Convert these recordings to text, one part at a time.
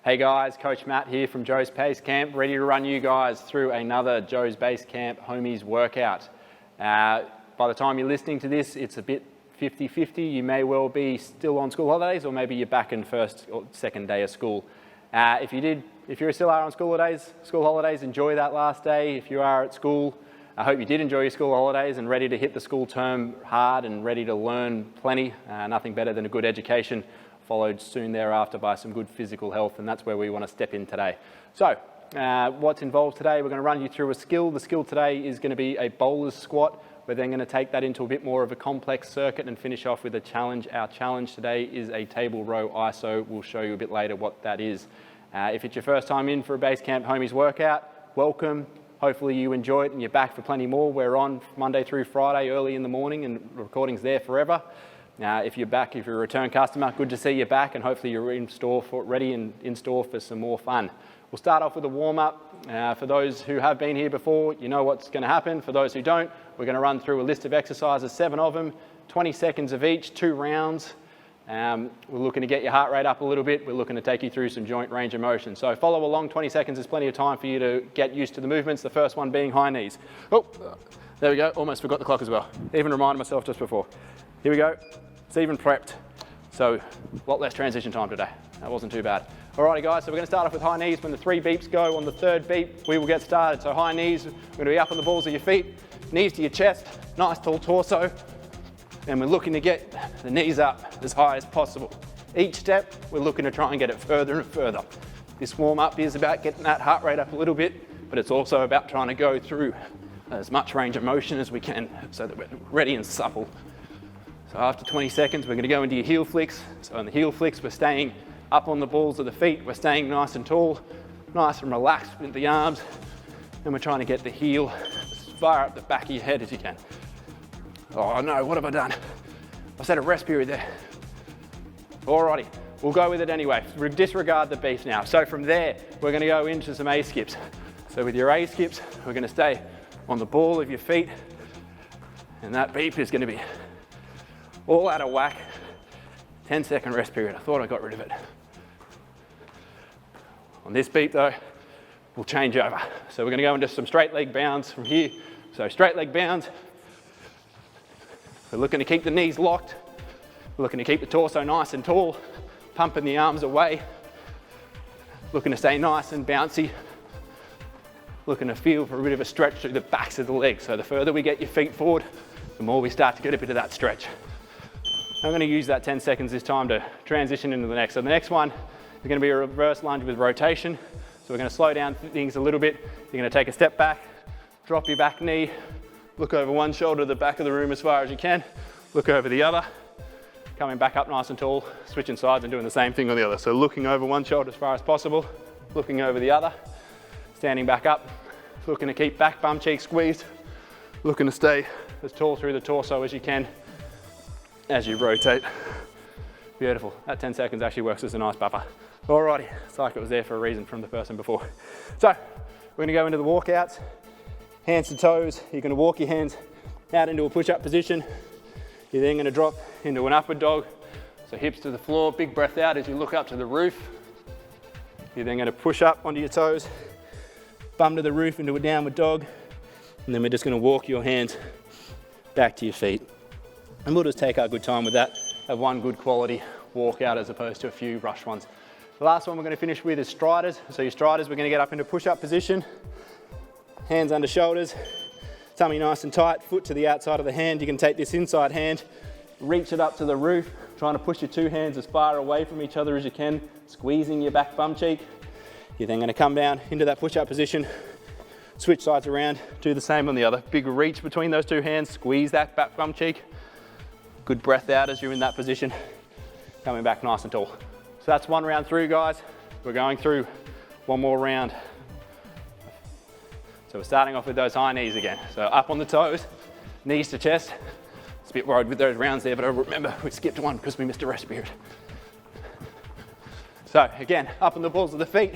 Hey guys, Coach Matt here from Joe's Basecamp, ready to run you guys through another Joe's Basecamp HOMIES workout. By the time you're listening to this, it's a bit 50-50. You may well be still on school holidays, or maybe you're back in first or second day of school. If you still are on school holidays, enjoy that last day. If you are at school, I hope you did enjoy your school holidays and ready to hit the school term hard and ready to learn plenty. Nothing better than a good education, followed soon thereafter by some good physical health, and that's where we want to step in today. So, what's involved today? We're going to run you through a skill. The skill today is going to be a bowler's squat. We're then going to take that into a bit more of a complex circuit and finish off with a challenge. Our challenge today is a table row ISO. We'll show you a bit later what that is. If it's your first time in for a Basecamp HOMIES workout, welcome. Hopefully you enjoy it and you're back for plenty more. We're on Monday through Friday early in the morning, and the recording's there forever. Now, if you're a return customer, good to see you back, and hopefully you're ready and in store for some more fun. We'll start off with a warm-up. For those who have been here before, you know what's going to happen. For those who don't, we're going to run through a list of exercises, 7 of them, 20 seconds of each, 2 rounds. We're looking to get your heart rate up a little bit. We're looking to take you through some joint range of motion. So follow along. 20 seconds is plenty of time for you to get used to the movements. The first one being high knees. Oh, there we go. Almost forgot the clock as well. Even reminded myself just before. Here we go. It's even prepped. So a lot less transition time today. That wasn't too bad. Alrighty guys, so we're going to start off with high knees. When the 3 beeps go, on the 3rd beep, we will get started. So high knees, we're going to be up on the balls of your feet, knees to your chest, nice tall torso. And we're looking to get the knees up as high as possible. Each step, we're looking to try and get it further and further. This warm-up is about getting that heart rate up a little bit, but it's also about trying to go through as much range of motion as we can so that we're ready and supple. So after 20 seconds, we're going to go into your heel flicks. So in the heel flicks, we're staying up on the balls of the feet. We're staying nice and tall, nice and relaxed with the arms. And we're trying to get the heel as far up the back of your head as you can. Oh no, what have I done? I set a rest period there. Alrighty, we'll go with it anyway. Disregard the beef now. So from there, we're going to go into some A skips. So with your A skips, we're going to stay on the ball of your feet. And that beep is going to be all out of whack. 10-second rest period. I thought I got rid of it. On this beep though, we'll change over. So we're going to go into some straight leg bounds from here. So straight leg bounds. We're looking to keep the knees locked. We're looking to keep the torso nice and tall, pumping the arms away. Looking to stay nice and bouncy. Looking to feel for a bit of a stretch through the backs of the legs. So the further we get your feet forward, the more we start to get a bit of that stretch. I'm going to use that 10 seconds this time to transition into the next. So the next one is going to be a reverse lunge with rotation. So we're going to slow down things a little bit. You're going to take a step back, drop your back knee, look over one shoulder to the back of the room as far as you can, look over the other, coming back up nice and tall, switching sides and doing the same thing on the other. So looking over one shoulder as far as possible, looking over the other, standing back up, looking to keep back bum cheek squeezed, looking to stay as tall through the torso as you can as you rotate. Beautiful. That 10 seconds actually works as a nice buffer. Alrighty, it's like it was there for a reason from the person before. So we're gonna go into the walkouts. Hands to toes, you're going to walk your hands out into a push-up position. You're then going to drop into an upward dog. So hips to the floor, big breath out as you look up to the roof. You're then going to push up onto your toes, bum to the roof into a downward dog. And then we're just going to walk your hands back to your feet. And we'll just take our good time with that. Have one good quality walkout as opposed to a few rush ones. The last one we're going to finish with is striders. So your striders, we're going to get up into push-up position. Hands under shoulders, tummy nice and tight, foot to the outside of the hand. You can take this inside hand, reach it up to the roof, trying to push your 2 hands as far away from each other as you can, squeezing your back bum cheek. You're then going to come down into that push-up position, switch sides around, do the same on the other. Big reach between those 2 hands, squeeze that back bum cheek. Good breath out as you're in that position, coming back nice and tall. So that's 1 round through, guys. We're going through 1 more round. So we're starting off with those high knees again. So up on the toes, knees to chest. It's a bit worried with those rounds there, but I remember we skipped one because we missed a rest period. So again, up on the balls of the feet,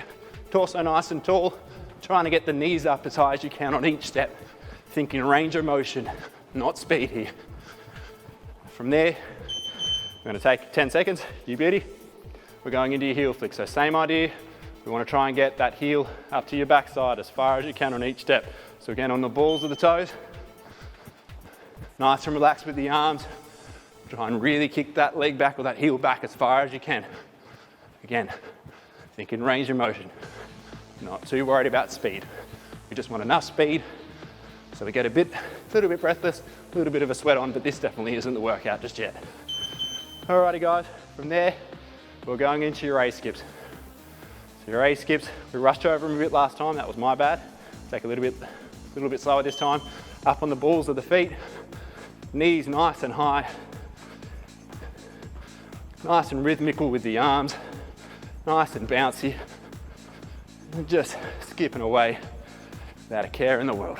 torso nice and tall, trying to get the knees up as high as you can on each step. Thinking range of motion, not speed here. From there, we're going to take 10 seconds, you beauty. We're going into your heel flick. So same idea, We want to try and get that heel up to your backside as far as you can on each step. So again, on the balls of the toes, nice and relaxed with the arms. Try and really kick that leg back or that heel back as far as you can. Again, think in range of motion. Not too worried about speed. We just want enough speed so we get a little bit breathless, a little bit of a sweat on, but this definitely isn't the workout just yet. Alrighty guys, from there, we're going into your A skips. So your A skips, we rushed over them a bit last time, that was my bad. Take a little bit slower this time. Up on the balls of the feet, knees nice and high. Nice and rhythmical with the arms, nice and bouncy. And just skipping away without a care in the world.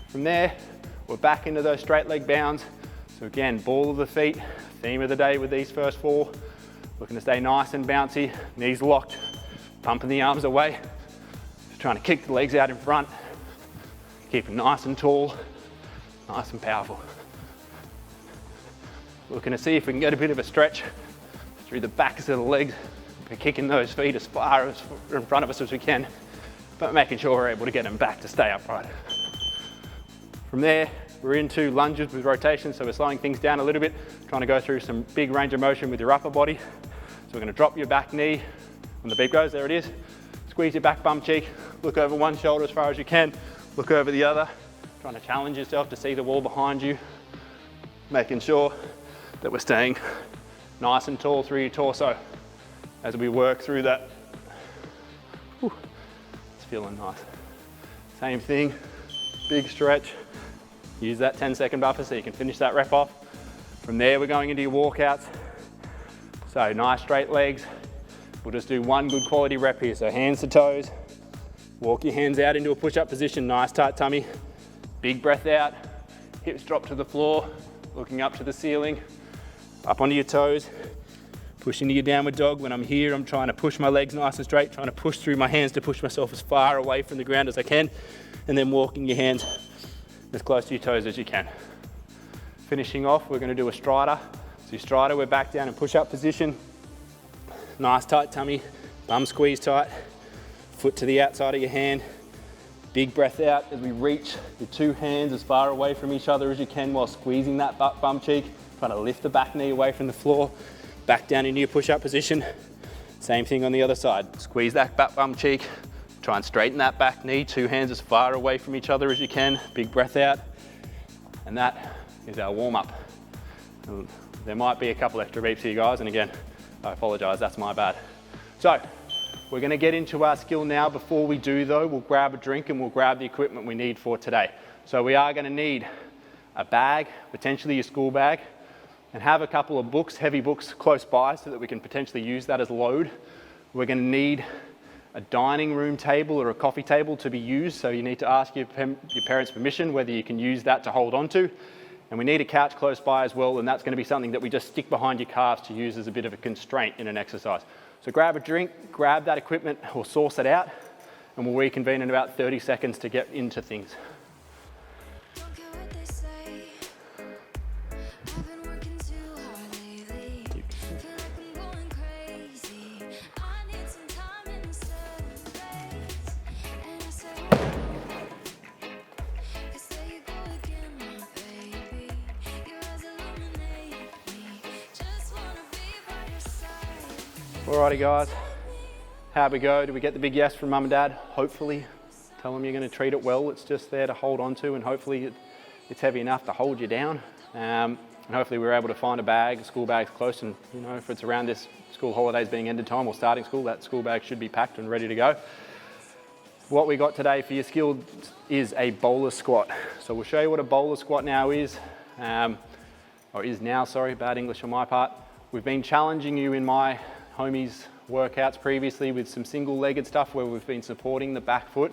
From there, we're back into those straight leg bounds. So again, ball of the feet, theme of the day with these first four. Looking to stay nice and bouncy, knees locked, pumping the arms away. Just trying to kick the legs out in front, keep them nice and tall, nice and powerful. Looking to see if we can get a bit of a stretch through the backs of the legs. We're kicking those feet as far as in front of us as we can, but making sure we're able to get them back to stay upright. From there, we're into lunges with rotation, so we're slowing things down a little bit, trying to go through some big range of motion with your upper body. So we're going to drop your back knee when the beep goes, there it is. Squeeze your back bum cheek, look over one shoulder as far as you can, look over the other, trying to challenge yourself to see the wall behind you, making sure that we're staying nice and tall through your torso as we work through that. Whew, it's feeling nice. Same thing, big stretch. Use that 10-second buffer so you can finish that rep off. From there, we're going into your walkouts. So nice straight legs. We'll just do one good quality rep here. So hands to toes. Walk your hands out into a push-up position. Nice tight tummy. Big breath out. Hips drop to the floor. Looking up to the ceiling. Up onto your toes. Push into your downward dog. When I'm here, I'm trying to push my legs nice and straight. Trying to push through my hands to push myself as far away from the ground as I can. And then walking your hands as close to your toes as you can. Finishing off, we're going to do a strider. So your strider, we're back down in push-up position. Nice tight tummy, bum squeeze tight, foot to the outside of your hand. Big breath out as we reach your two hands as far away from each other as you can while squeezing that bum cheek. Trying to lift the back knee away from the floor. Back down into your push-up position. Same thing on the other side. Squeeze that back bum cheek. Try and straighten that back knee, two hands as far away from each other as you can. Big breath out. And that is our warm-up. There might be a couple extra beeps here, guys, and again, I apologize, that's my bad. So, we're gonna get into our skill now. Before we do though, we'll grab a drink and we'll grab the equipment we need for today. So we are gonna need a bag, potentially your school bag, and have a couple of books, heavy books close by so that we can potentially use that as load. We're gonna need a dining room table or a coffee table to be used, so you need to ask your parents' permission whether you can use that to hold on to. And we need a couch close by as well, and that's going to be something that we just stick behind your calves to use as a bit of a constraint in an exercise. So grab a drink, grab that equipment or source it out, and we'll reconvene in about 30 seconds to get into things. Alrighty guys, how'd we go? Did we get the big yes from mum and dad? Hopefully. Tell them you're going to treat it well. It's just there to hold on to, and hopefully it's heavy enough to hold you down. And hopefully we're able to find a bag, a school bag's close, and you know, if it's around this school holidays being ended time or starting school, that school bag should be packed and ready to go. What we got today for your skill is a bowler squat. So we'll show you what a bowler squat now is, or is now, sorry, bad English on my part. We've been challenging you in my HOMIES workouts previously with some single-legged stuff where we've been supporting the back foot.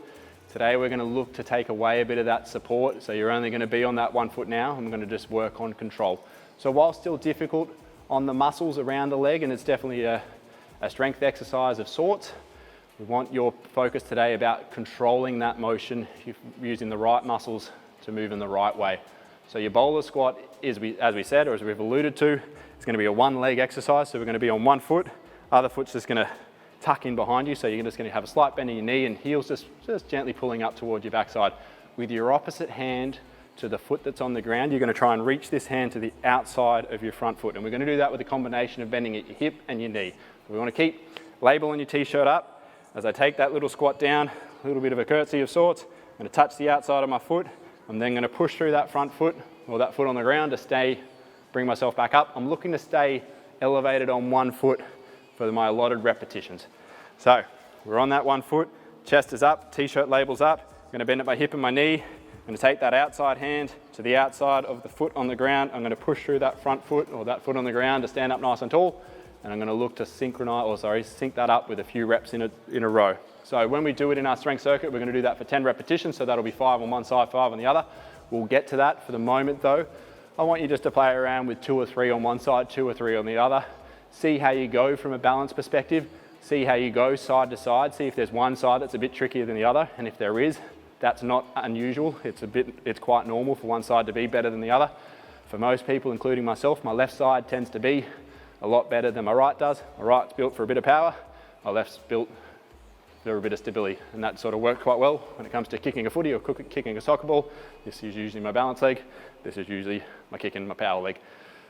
Today we're going to look to take away a bit of that support, so you're only going to be on that one foot now. I'm going to just work on control. So while still difficult on the muscles around the leg, and it's definitely a strength exercise of sorts, we want your focus today about controlling that motion, using the right muscles to move in the right way. So your bowler squat as we said, or as we've alluded to, it's going to be a one leg exercise. So we're going to be on one foot, other foot's just going to tuck in behind you. So you're just going to have a slight bend in your knee and heels just gently pulling up towards your backside. With your opposite hand to the foot that's on the ground, you're going to try and reach this hand to the outside of your front foot. And we're going to do that with a combination of bending at your hip and your knee. We want to keep label on your t-shirt up. As I take that little squat down, a little bit of a curtsy of sorts, I'm going to touch the outside of my foot. I'm then going to push through that front foot or that foot on the ground to bring myself back up. I'm looking to stay elevated on one foot for my allotted repetitions. So we're on that one foot, chest is up, t-shirt label's up. I'm going to bend at my hip and my knee. I'm going to take that outside hand to the outside of the foot on the ground. I'm going to push through that front foot or that foot on the ground to stand up nice and tall. And I'm going to look to sync that up with a few reps in a row. So when we do it in our strength circuit, we're going to do that for 10 repetitions. So that'll be 5 on one side, 5 on the other. We'll get to that. For the moment though, I want you just to play around with 2 or 3 on one side, 2 or 3 on the other. See how you go from a balance perspective. See how you go side to side. See if there's one side that's a bit trickier than the other. And if there is, that's not unusual. It's quite normal for one side to be better than the other. For most people, including myself, my left side tends to be a lot better than my right does. My right's built for a bit of power. My left's built for a bit of stability. And that sort of works quite well when it comes to kicking a footy or kicking a soccer ball. This is usually my balance leg. This is usually my kicking my power leg.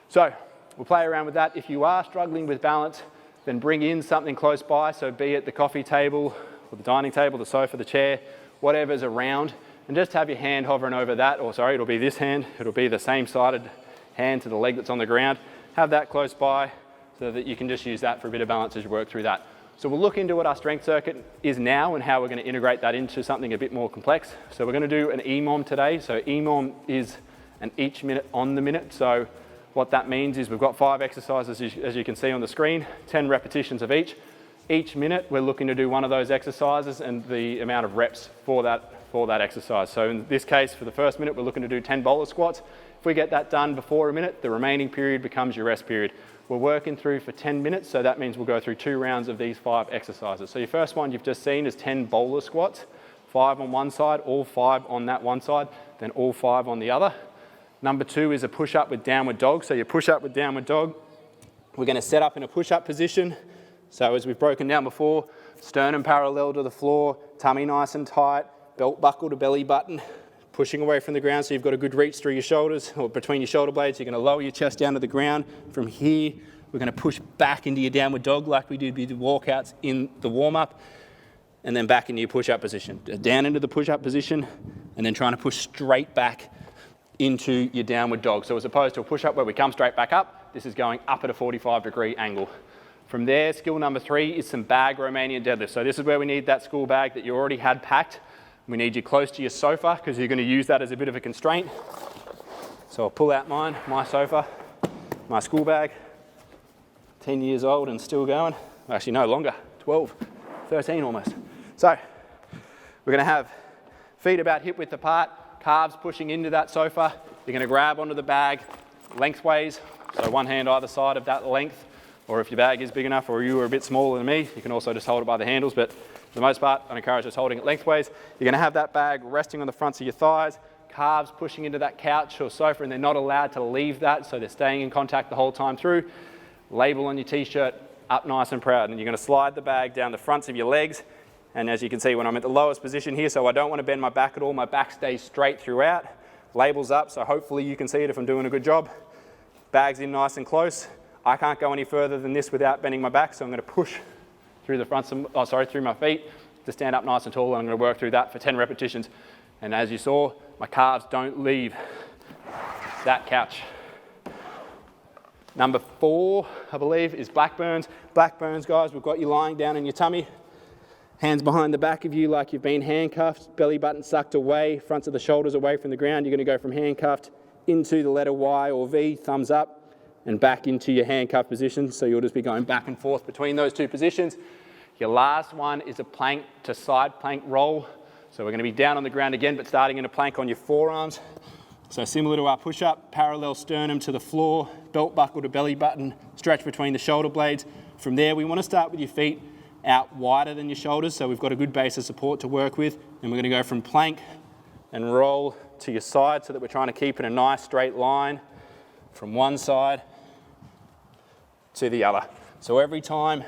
So we'll play around with that. If you are struggling with balance, then bring in something close by. So be it the coffee table or the dining table, the sofa, the chair, whatever's around, and just have your hand hovering over that, or sorry, it'll be this hand, it'll be the same sided hand to the leg that's on the ground. Have that close by so that you can just use that for a bit of balance as you work through that. So we'll look into what our strength circuit is now and how we're going to integrate that into something a bit more complex. So we're going to do an EMOM today. So EMOM is an each minute on the minute. So what that means is we've got 5 exercises as you can see on the screen, 10 repetitions of each. Each minute we're looking to do one of those exercises and the amount of reps for that exercise. So in this case, for the first minute, we're looking to do 10 boulder squats. If we get that done before a minute, the remaining period becomes your rest period. We're working through for 10 minutes, so that means we'll go through 2 rounds of these 5 exercises. So your first one you've just seen is 10 boulder squats, 5 on one side, all 5 on that one side, then all 5 on the other. Number 2 is a push-up with downward dog. So you push up with downward dog. We're going to set up in a push-up position. So as we've broken down before, sternum parallel to the floor, tummy nice and tight, belt buckle to belly button, pushing away from the ground so you've got a good reach through your shoulders or between your shoulder blades. You're going to lower your chest down to the ground. From here, we're going to push back into your downward dog like we did with the walkouts in the warm-up, and then back into your push-up position. Down into the push-up position, and then trying to push straight back into your downward dog. So as opposed to a push-up where we come straight back up, this is going up at a 45-degree angle. From there, skill number 3 is some bag Romanian deadlifts. So this is where we need that school bag that you already had packed. We need you close to your sofa because you're going to use that as a bit of a constraint. So I'll pull out my sofa, my school bag, 10 years old and still going. Actually, no longer, 12, 13 almost. So we're going to have feet about hip width apart, calves pushing into that sofa. You're going to grab onto the bag lengthways, so one hand either side of that length. Or if your bag is big enough or you are a bit smaller than me, you can also just hold it by the handles, but for the most part, I encourage just holding it lengthways. You're going to have that bag resting on the fronts of your thighs, calves pushing into that couch or sofa, and they're not allowed to leave that, so they're staying in contact the whole time through. Label on your t-shirt, up nice and proud, and you're going to slide the bag down the fronts of your legs, and as you can see when I'm at the lowest position here, so I don't want to bend my back at all, my back stays straight throughout. Labels up, so hopefully you can see it if I'm doing a good job. Bags in nice and close. I can't go any further than this without bending my back, so I'm going to push through the fronts of, through my feet to stand up nice and tall, and I'm going to work through that for 10 repetitions. And as you saw, my calves don't leave that couch. Number 4, I believe, is blackburns. Blackburns, guys, we've got you lying down in your tummy, hands behind the back of you like you've been handcuffed, belly button sucked away, fronts of the shoulders away from the ground. You're going to go from handcuffed into the letter Y or V, thumbs up, and back into your handcuff position. So you'll just be going back and forth between those 2 positions. Your last one is a plank to side plank roll. So we're going to be down on the ground again, but starting in a plank on your forearms. So similar to our push-up, parallel sternum to the floor, belt buckle to belly button, stretch between the shoulder blades. From there, we want to start with your feet out wider than your shoulders, so we've got a good base of support to work with. And we're going to go from plank and roll to your side so that we're trying to keep in a nice straight line. from one side to the other. So every time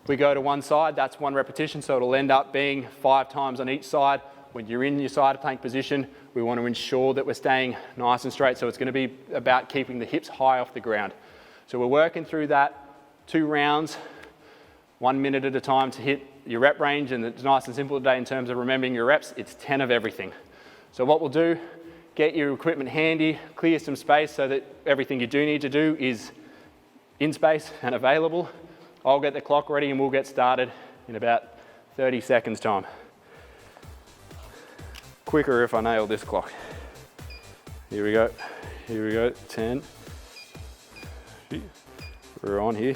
we go to one side, that's one repetition, so it'll end up being 5 times on each side. When you're in your side plank position, we want to ensure that we're staying nice and straight, so it's going to be about keeping the hips high off the ground. So we're working through that 2 rounds, 1 minute at a time to hit your rep range, and it's nice and simple today in terms of remembering your reps. It's 10 of everything. So what we'll do, get your equipment handy, clear some space so that everything you do need to do is in space and available. I'll get the clock ready and we'll get started in about 30 seconds time. Quicker if I nail this clock. Here we go, 10. We're on here.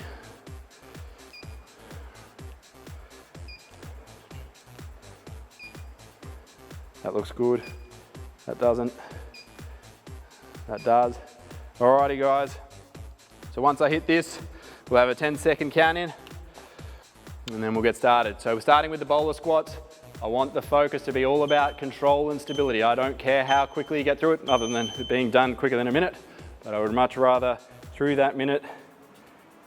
That looks good. That doesn't. That does. Alrighty guys. So once I hit this, we'll have a 10-second count in and then we'll get started. So we're starting with the bowler squats. I want the focus to be all about control and stability. I don't care how quickly you get through it, other than it being done quicker than a minute, but I would much rather through that minute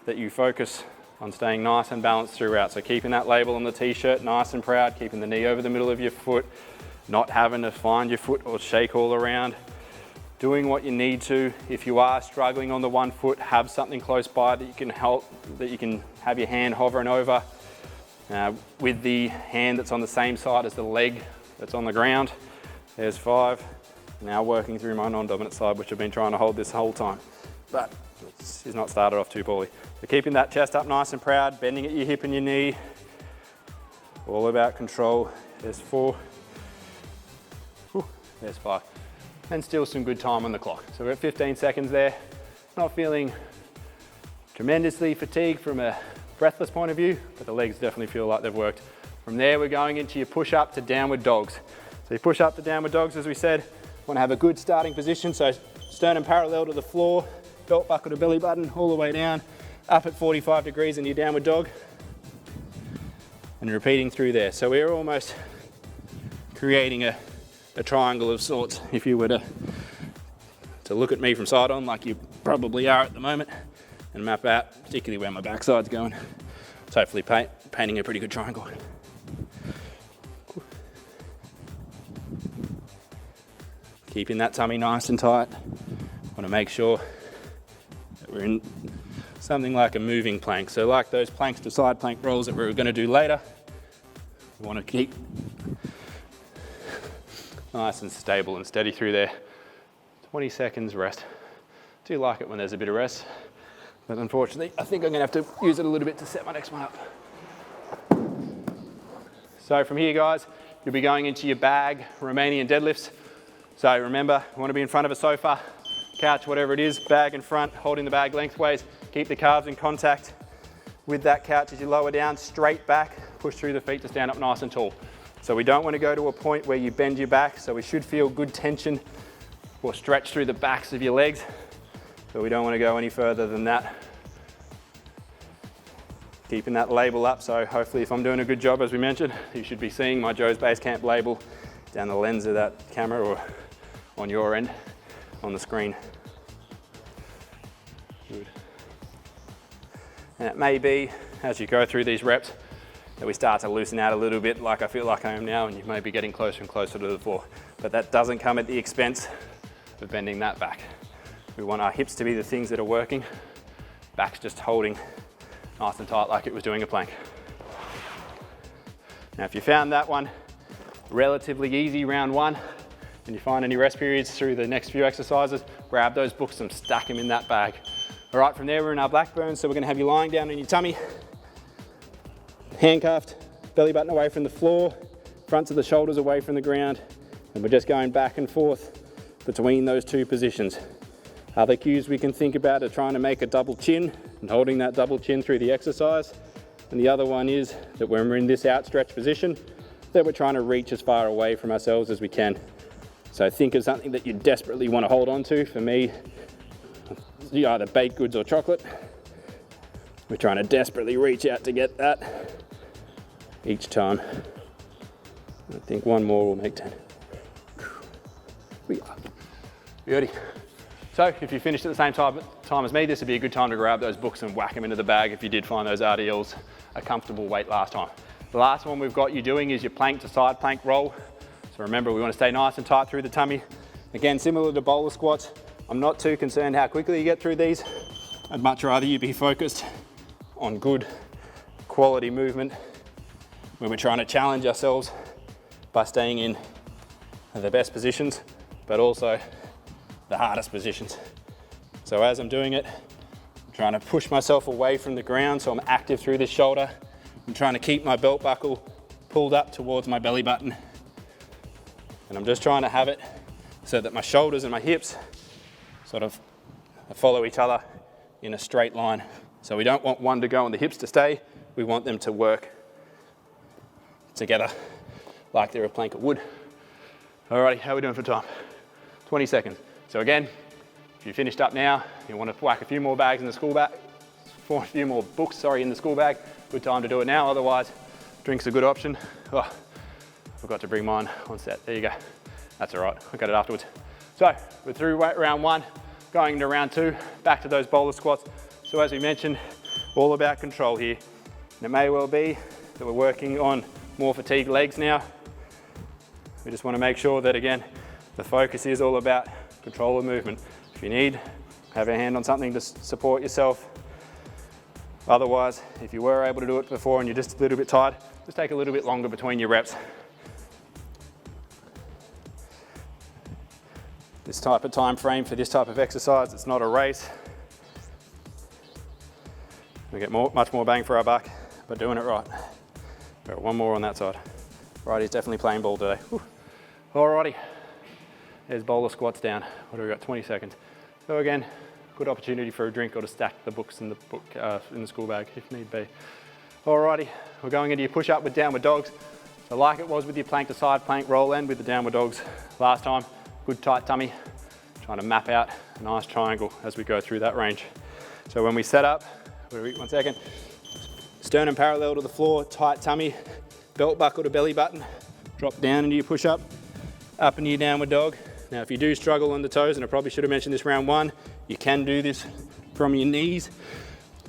that you focus on staying nice and balanced throughout. So keeping that label on the t-shirt nice and proud, keeping the knee over the middle of your foot, not having to find your foot or shake all around, doing what you need to. If you are struggling on the one foot, have something close by that you can help, that you can have your hand hovering over with the hand that's on the same side as the leg that's on the ground. There's 5. Now working through my non-dominant side, which I've been trying to hold this whole time, but it's not started off too poorly. So keeping that chest up nice and proud, bending at your hip and your knee, all about control. There's 4. There's 5. And still some good time on the clock. So we're at 15 seconds there. Not feeling tremendously fatigued from a breathless point of view, but the legs definitely feel like they've worked. From there, we're going into your push up to downward dogs. So you push up to downward dogs, as we said, want to have a good starting position. So sternum parallel to the floor, belt buckle to belly button, all the way down, up at 45 degrees in your downward dog, and repeating through there. So we're almost creating a triangle of sorts, if you were to look at me from side on, like you probably are at the moment, and map out, particularly where my backside's going. So hopefully painting a pretty good triangle. Keeping that tummy nice and tight. Want to make sure that we're in something like a moving plank. So like those planks to side plank rolls that we're going to do later, we want to keep nice and stable and steady through there. 20 seconds rest. Do like it when there's a bit of rest, but unfortunately I think I'm going to have to use it a little bit to set my next one up. So from here guys, you'll be going into your bag Romanian deadlifts. So remember, you want to be in front of a sofa, couch, whatever it is, bag in front, holding the bag lengthways, keep the calves in contact with that couch as you lower down, straight back, push through the feet to stand up nice and tall. So we don't want to go to a point where you bend your back, so we should feel good tension or stretch through the backs of your legs, but we don't want to go any further than that. Keeping that label up, so hopefully if I'm doing a good job, as we mentioned, you should be seeing my Joe's Basecamp label down the lens of that camera or on your end on the screen. Good. And it may be, as you go through these reps, that we start to loosen out a little bit, like I feel like I am now, and you may be getting closer and closer to the floor. But that doesn't come at the expense of bending that back. We want our hips to be the things that are working, back's just holding nice and tight like it was doing a plank. Now if you found that one relatively easy, round 1, and you find any rest periods through the next few exercises, grab those books and stack them in that bag. All right, from there we're in our blackburns, so we're gonna have you lying down on your tummy, handcuffed, belly button away from the floor, fronts of the shoulders away from the ground, and we're just going back and forth between those 2 positions. Other cues we can think about are trying to make a double chin and holding that double chin through the exercise. And the other one is that when we're in this outstretched position, that we're trying to reach as far away from ourselves as we can. So think of something that you desperately want to hold on to. For me, either baked goods or chocolate. We're trying to desperately reach out to get that each time. I think one more will make 10. We are. Beauty. So if you finished at the same time as me, this would be a good time to grab those books and whack them into the bag if you did find those RDLs a comfortable weight last time. The last one we've got you doing is your plank to side plank roll. So remember, we want to stay nice and tight through the tummy. Again, similar to bowler squats, I'm not too concerned how quickly you get through these. I'd much rather you be focused on good quality movement when we're trying to challenge ourselves by staying in the best positions, but also the hardest positions. So as I'm doing it, I'm trying to push myself away from the ground so I'm active through this shoulder. I'm trying to keep my belt buckle pulled up towards my belly button. And I'm just trying to have it so that my shoulders and my hips sort of follow each other in a straight line. So we don't want one to go and the hips to stay. We want them to work together like they're a plank of wood. Alrighty, how are we doing for time? 20 seconds. So again, if you finished up now, you want to whack a few more bags in the school bag, a few more books, in the school bag, good time to do it now. Otherwise, drink's a good option. Oh, forgot to bring mine on set. There you go. That's all right, I'll get it afterwards. So we're through round one, going into round two, back to those bowler squats. So as we mentioned, all about control here. And it may well be that we're working on more fatigued legs now. We just want to make sure that, again, the focus is all about control of movement. If you need, have a hand on something to support yourself. Otherwise, if you were able to do it before and you're just a little bit tired, just take a little bit longer between your reps. This type of time frame for this type of exercise, it's not a race. We get much more bang for our buck by doing it right. Got one more on that side. Right, he's definitely playing ball today. Whew. Alrighty, there's bowler squats down. What do we got, 20 seconds. So again, good opportunity for a drink or to stack the books in the school bag if need be. Alrighty, we're going into your push-up with downward dogs. So like it was with your plank to side plank roll end with the downward dogs last time, good tight tummy, trying to map out a nice triangle as we go through that range. So when we set up, 1 second, sternum parallel to the floor, tight tummy, belt buckle to belly button, drop down into your push-up, up into your downward dog. Now if you do struggle on the toes, and I probably should have mentioned this round one, you can do this from your knees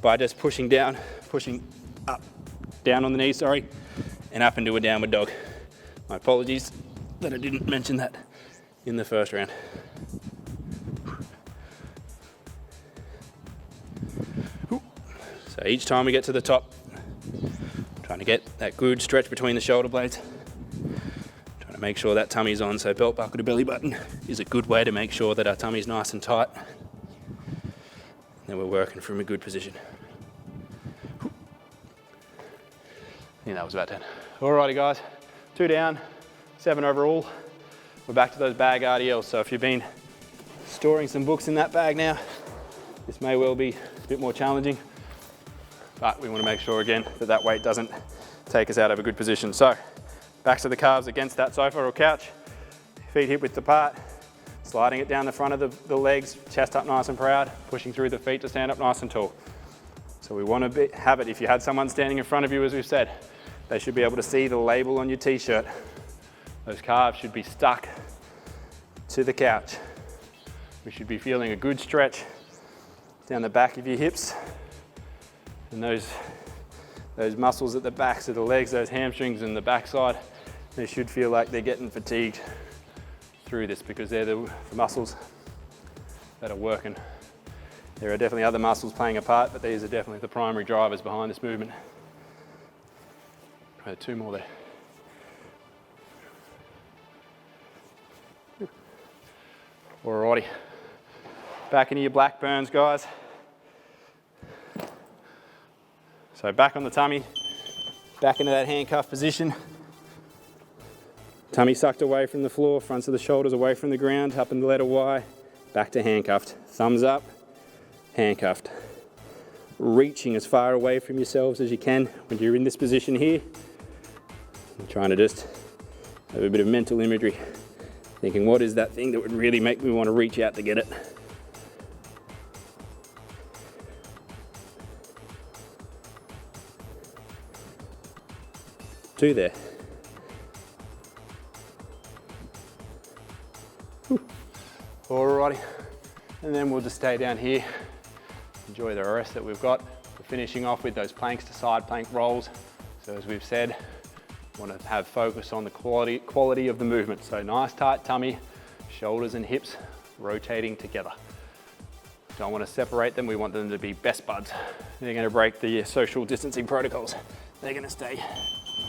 by just pushing up, down on the knees, and up into a downward dog. My apologies that I didn't mention that in the first round. So each time we get to the top, trying to get that good stretch between the shoulder blades. Trying to make sure that tummy's on, so belt buckle to belly button is a good way to make sure that our tummy's nice and tight. And then we're working from a good position. I think that was about 10. Alrighty guys, 2 down, 7 overall. We're back to those bag RDLs. So if you've been storing some books in that bag now, this may well be a bit more challenging, but we want to make sure again that that weight doesn't take us out of a good position. So backs of the calves against that sofa or couch, feet hip width apart, sliding it down the front of the legs, chest up nice and proud, pushing through the feet to stand up nice and tall. So we want to have it, if you had someone standing in front of you, as we've said, they should be able to see the label on your t-shirt. Those calves should be stuck to the couch. We should be feeling a good stretch down the back of your hips, and those muscles at the backs of the legs, those hamstrings and the backside, they should feel like they're getting fatigued through this because they're the muscles that are working. There are definitely other muscles playing a part, but these are definitely the primary drivers behind this movement. Right, 2 more there. Alrighty, back into your blackburns, guys. So back on the tummy, back into that handcuff position. Tummy sucked away from the floor, fronts of the shoulders away from the ground, up in the letter Y, back to handcuffed. Thumbs up, handcuffed. Reaching as far away from yourselves as you can when you're in this position here. I'm trying to just have a bit of mental imagery, thinking what is that thing that would really make me want to reach out to get it. Two there. Alrighty, And then we'll just stay down here, enjoy the rest that we've got. We're finishing off with those planks to side plank rolls. So as we've said, want to have focus on the quality of the movement. So nice tight tummy, shoulders and hips rotating together. Don't want to separate them, we want them to be best buds. They're going to break the social distancing protocols. They're going to stay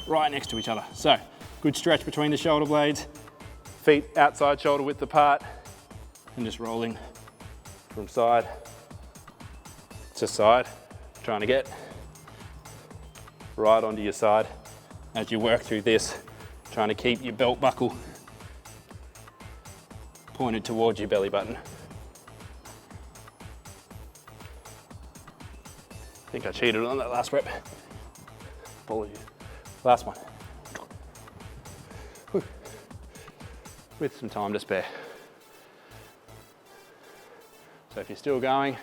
right next to each other. So good stretch between the shoulder blades, feet outside shoulder width apart, and just rolling from side to side, trying to get right onto your side as you work through this, trying to keep your belt buckle pointed towards your belly button. I think I cheated on that last rep. Apologies. Last one. Whew. With some time to spare. So if you're still going,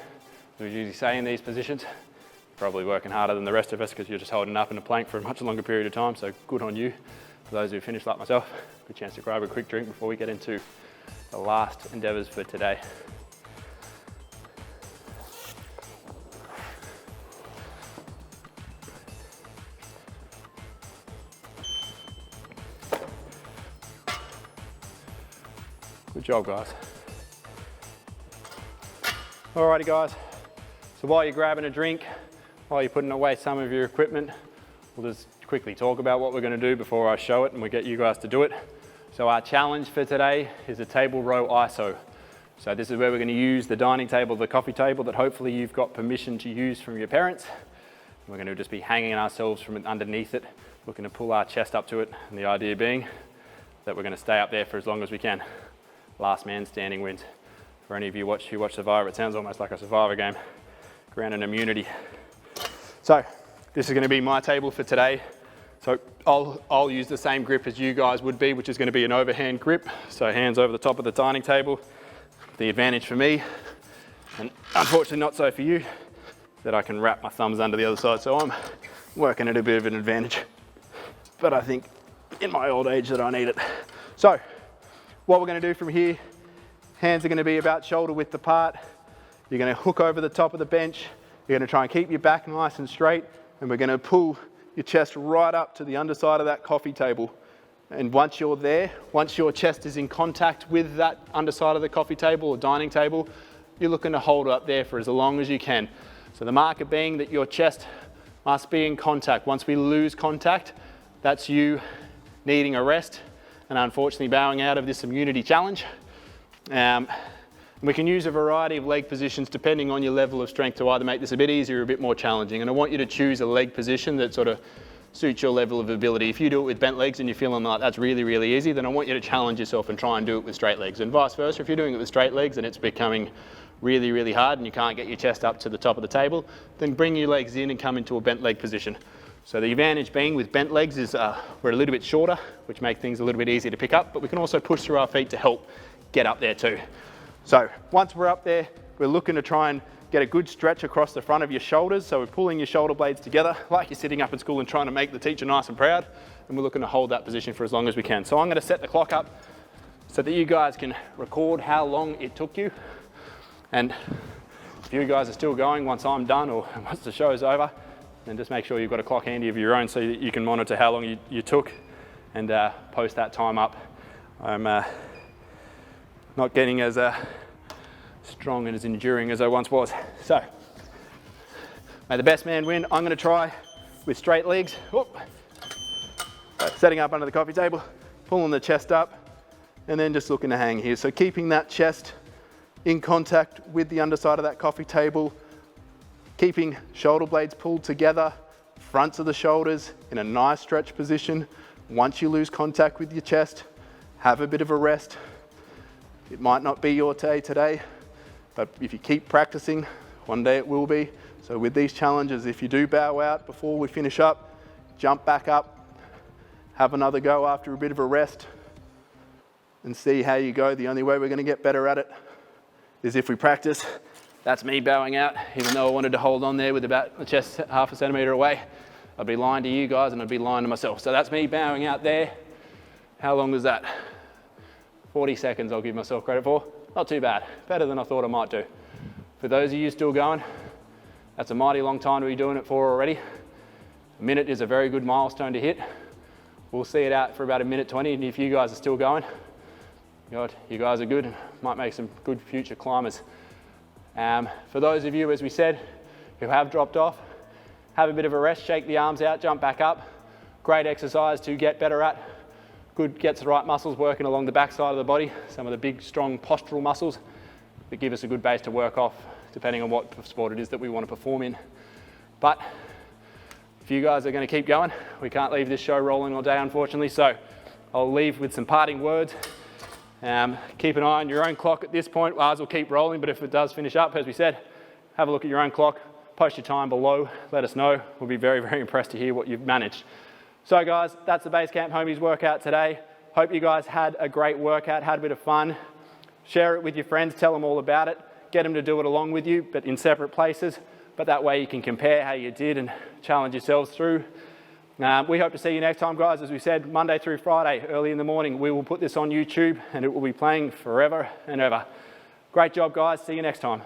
we usually say in these positions, you're probably working harder than the rest of us because you're just holding up in a plank for a much longer period of time, so good on you. For those who finished like myself, good chance to grab a quick drink before we get into the last endeavors for today. Good job, guys. Alrighty, guys. So while you're grabbing a drink, while you're putting away some of your equipment, we'll just quickly talk about what we're going to do before I show it and we get you guys to do it. So our challenge for today is a table row ISO. So this is where we're going to use the dining table, the coffee table that hopefully you've got permission to use from your parents. We're going to just be hanging ourselves from underneath it, looking to pull our chest up to it. And the idea being that we're going to stay up there for as long as we can. Last man standing wins. For any of you who watch Survivor, it sounds almost like a Survivor game. Ground and immunity. So this is going to be my table for today. So I'll use the same grip as you guys would be, which is going to be an overhand grip. So hands over the top of the dining table. The advantage for me, and unfortunately not so for you, that I can wrap my thumbs under the other side. So I'm working at a bit of an advantage. But I think in my old age that I need it. So what we're going to do from here, hands are going to be about shoulder width apart. You're going to hook over the top of the bench. You're going to try and keep your back nice and straight. And we're going to pull your chest right up to the underside of that coffee table. And once you're there, once your chest is in contact with that underside of the coffee table or dining table, you're looking to hold it up there for as long as you can. So the marker being that your chest must be in contact. Once we lose contact, that's you needing a rest and unfortunately bowing out of this immunity challenge. We can use a variety of leg positions depending on your level of strength to either make this a bit easier or a bit more challenging. And I want you to choose a leg position that sort of suits your level of ability. If you do it with bent legs and you're feeling like that's really, really easy, then I want you to challenge yourself and try and do it with straight legs. And vice versa, if you're doing it with straight legs and it's becoming really, really hard and you can't get your chest up to the top of the table, then bring your legs in and come into a bent leg position. So the advantage being with bent legs is we're a little bit shorter, which makes things a little bit easier to pick up, but we can also push through our feet to help get up there too. So once we're up there, we're looking to try and get a good stretch across the front of your shoulders. So we're pulling your shoulder blades together like you're sitting up in school and trying to make the teacher nice and proud. And we're looking to hold that position for as long as we can. So I'm going to set the clock up so that you guys can record how long it took you. And if you guys are still going once I'm done or once the show's over, then just make sure you've got a clock handy of your own so that you can monitor how long you took and post that time up. I'm not getting as strong and as enduring as I once was. So, may the best man win. I'm going to try with straight legs. Whoop. Setting up under the coffee table, pulling the chest up, and then just looking to hang here. So keeping that chest in contact with the underside of that coffee table, keeping shoulder blades pulled together, fronts of the shoulders in a nice stretch position. Once you lose contact with your chest, have a bit of a rest. It might not be your day today, but if you keep practicing, one day it will be. So with these challenges, if you do bow out before we finish up, jump back up, have another go after a bit of a rest, and see how you go. The only way we're going to get better at it is if we practice. That's me bowing out, even though I wanted to hold on there with about the chest half a centimetre away. I'd be lying to you guys and I'd be lying to myself. So that's me bowing out there. How long was that? 40 seconds I'll give myself credit for. not too bad. Better than I thought I might do. For those of you still going, that's a mighty long time to be doing it for already. A minute is a very good milestone to hit. We'll see it out for about 1:20, and if you guys are still going, God, you guys are good. Might make some good future climbers. For those of you, as we said, who have dropped off, have a bit of a rest, shake the arms out, jump back up. Great exercise to get better at. Good, gets the right muscles working along the back side of the body, some of the big, strong postural muscles that give us a good base to work off, depending on what sport it is that we want to perform in. But if you guys are going to keep going, we can't leave this show rolling all day, unfortunately, so I'll leave with some parting words. Keep an eye on your own clock at this point. Ours will keep rolling, but if it does finish up, as we said, have a look at your own clock, post your time below, let us know. We'll be very, very impressed to hear what you've managed. So guys, that's the Basecamp Homies workout today. Hope you guys had a great workout, had a bit of fun. Share it with your friends, tell them all about it. Get them to do it along with you, but in separate places. But that way you can compare how you did and challenge yourselves through. We hope to see you next time, guys. As we said, Monday through Friday, early in the morning, we will put this on YouTube and it will be playing forever and ever. Great job, guys. See you next time.